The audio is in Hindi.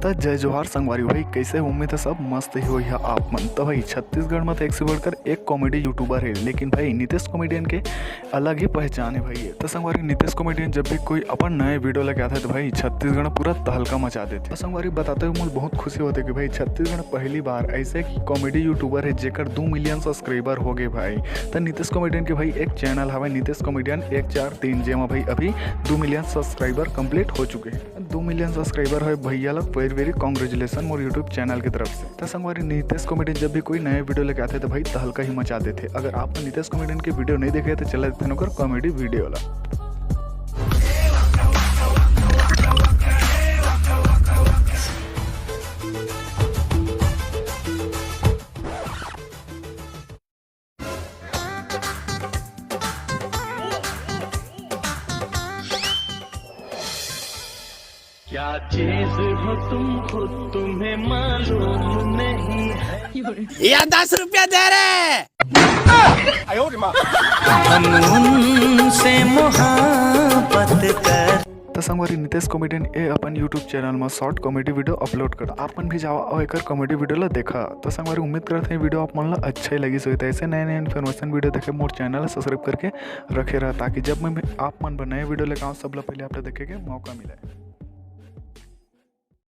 तो जय जोहार संगवारी भाई, कैसे उम्मीद है सब मस्त ही हो या आप मन। तो भाई छत्तीसगढ़ में तो एक से बढ़कर एक कॉमेडी यूट्यूबर है, लेकिन भाई नीतीश कॉमेडियन के अलग ही पहचान है भाई। तो संगवारी नीतीश कॉमेडियन जब भी कोई अपन नए वीडियो लेके आता है तो भाई छत्तीसगढ़ में पूरा तहलका मचा देते। तो संगवारी बताते हुए मुझे बहुत खुशी होती है कि भाई छत्तीसगढ़ पहली बार ऐसे कॉमेडी यूट्यूबर है जेकर 2 मिलियन सब्सक्राइबर हो गए भाई। तो नीतीश कॉमेडियन के भाई एक चैनल है नीतीश कॉमेडियन 143 जेमा भाई अभी 2 मिलियन सब्सक्राइबर कंप्लीट हो चुके हैं। 2 मिलियन सब्सक्राइबर है भैया लोग, वेरी वेरी कॉन्ग्रेचुलेसन मोर यूट्यूब चैनल की तरफ से। तो संगवारी नीतीश कॉमेडियन जब भी कोई नए वीडियो लेके आते तो भाई तहलका ही मचा देते। अगर आपने नीतीश कॉमेडियन की वीडियो नहीं देखे तो चला देते नौकर कॉमेडी वीडियो वाला। क्या चीज हो तुम खुद तुम्हें मालूम नहीं है। या 10 रुपया दे रहे हम उनसे मोहब्बत कर। तो संगवारी नीतीश कॉमेडियन ए अपन यूट्यूब चैनल में शॉर्ट कॉमेडी वीडियो अपलोड कर आपन भी जाओ और एक कॉमेडी वीडियो ला देखा। तो संगवारी उम्मीद करते हैं वीडियो आप मन ला अच्छा ही लगी सो ऐसे नए नए इन्फॉर्मेशन वीडियो देखे मोर चैनल सब्सक्राइब करके रखे रहा, ताकि जब मैं आप मन नए वीडियो लेकर आऊँ सब ला पहले आप देखे के मौका मिले।